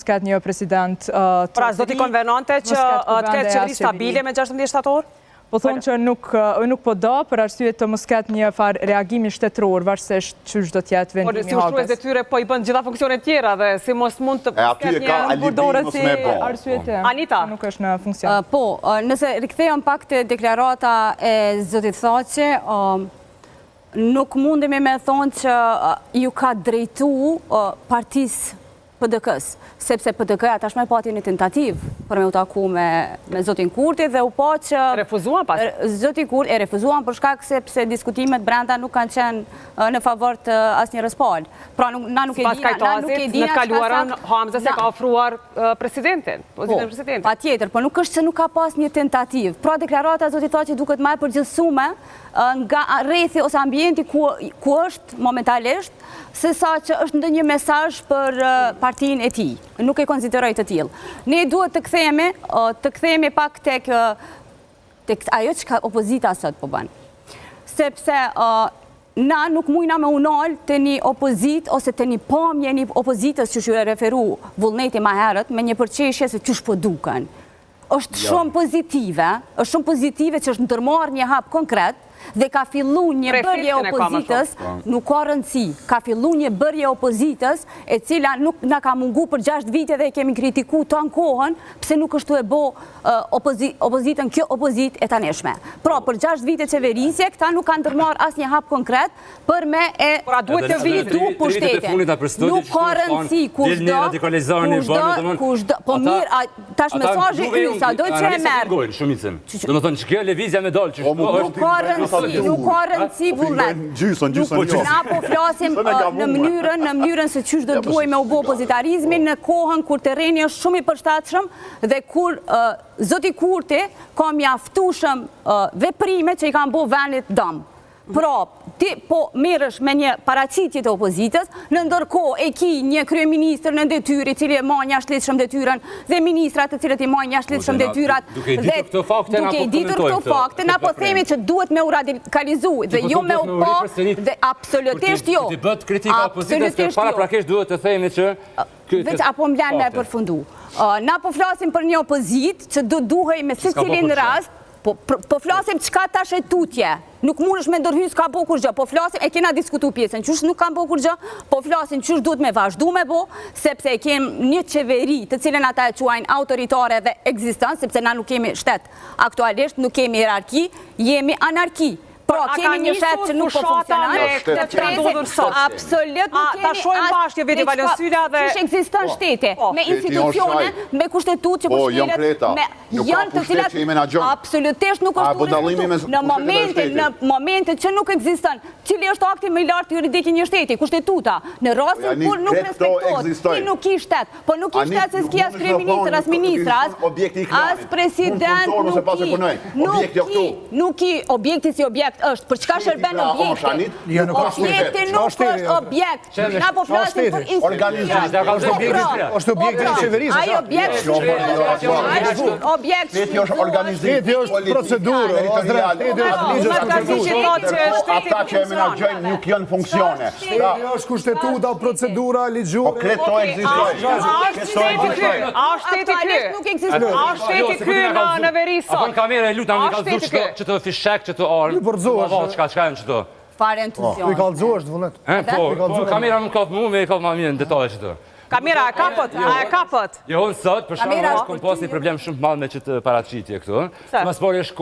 S'ket një president të ri. Pra, s'do t'i konvenonte që të ketë qeveri stabile me 16 shtator? Po thonë që nuk po do, për arsye të mos ketë një farë reagimi shtetëror, varësisht që do t'jetë vendimi si ushtrues dhe tyre po i bën gjitha funksionet tjera dhe si mos mund të ketë një përdorët si arsyete. Anita? Nuk është në funksion. Po, nëse rikthejmë pak të deklarata e zotit Thaqe, nuk mundemi me thonë që ju ka drejtu partisë PDK-s, sepse PDK-ja tashme pati një tentativ për me u taku me zotin Kurti dhe u po që... Refuzuan pas? Zotin Kurti refuzuan për shkak sepse diskutimet brenda nuk kanë qenë në favor të asnjë respald. Pra na nuk e dina... Pas kajtazit, në kaluarën, Hamza se ka ofruar presidentin, pozitën presidentin. Pa tjetër, po nuk është që nuk ka pas një tentativ. Pra deklarata zotit Thaqe duket më e përgjithësume nga rrethi ose ambienti ku është momentalisht, se sa që është ndonjë mesazh për partinë e tij. Nuk e konsideroj të tillë. Ne duhet të kthehemi pak tek ajo që opozita sot po bën. Sepse na nuk mujna me unal të një opozit ose të një pamje një opozitës që shë referu Vullneti ma herët me një përqeshje se qysh po duken. Është shumë pozitive që është ndërmarrë një hap konkret dhe ka fillu një bërje opozitës, nuk ka rëndësi, ka fillu një bërje opozitës e cila nuk na ka mungu për 6 vite dhe kemi kritiku të në kohën, pse nuk është të e bo opozitën kjo opozit e taneshme. Pra, për 6 vite qeverisje, këta nuk kanë ndërmarrë as një hap konkret për me e vidu pushtetin. Nuk ka rëndësi, kushdo, po mirë, tash mesazhi ju, sa doj që e merë. Nuk ka rëndësi vullnet. Na po flasim në mënyrën se qysh do duaj me u bo opozitarizmin në kohën kur terreni është shumë i përshtatshëm dhe kur zoti Kurti ka mjaftueshëm veprime që i kanë bo vendit dëm. Pra, ti po merresh me një paraqitje të opozitës, në ndërkohë e ki një kryeministër në detyrë i cili e marr jashtëligjshëm detyrën dhe ministrat të cilët i marrin jashtëligjshëm detyrat. Duke i ditur këto fakte, na po themi që duhet me u radikalizu dhe jo me u pa dhe absolutisht jo. Ti bët kritika opozitës që paraprakisht duhet të themi që veç apo m'lan me përfundu. Na po flasim për një opozit që duhej me secilin rast. Po flasim qka tash e tutje, nuk mund është me ndërhy s'ka bo kur gjë, po flasim, e kena diskutu pjesën, qysh nuk kam bo kur gjë, po flasim qysh duhet me vazhdu me bo, sepse e kem një qeveri të cilën ata e quajnë autoritare dhe egzistans, sepse na nuk kemi shtet aktualisht, nuk kemi hierarki, jemi anarki. Pra, kemi një shetë që nuk po funksionan, absolut nuk kemi... Ta shojmë bashkë veti Valensyla dhe... Qysh eksiston shtete, me institucione, me kushtetut që po shkiret, janë të cilat absolutisht nuk është urestuar. Në momentin që nuk eksiston, cili është akti më i lartë juridik i një shteti, kushtetuta, në rastin kur nuk respektohet, ti nuk ki shtet, po nuk ki shtet se s'ki as kryeministër, as ministra, as president, nuk ki objekti si objekt është, për çka shërben objekti? Objekti nuk është objekt. Na po flasim për institucion. Është objekti i qeverisë. Ai objekt është objekt. Shteti është organizim. Shteti është procedurë. Ata që e menaxhojnë nuk janë funksione. Shteti është kushtetuta, procedura, ligjore. Po kreto ekzistojnë. A shteti ky në veri sot? Apo në kamerë e lutam i kallëzu që të fishek, që të ardhë. Qka janë që të? Fare entuzion. I kallëzu është, vëllet. Po, kamera nuk ka të mu, me i ka të ma mirë në detaje që të. Kamera, a e kapët? Jo, në sot, për shumë, kom pas një problem shumë të madh me që të paraqitje këtu. Mas pari është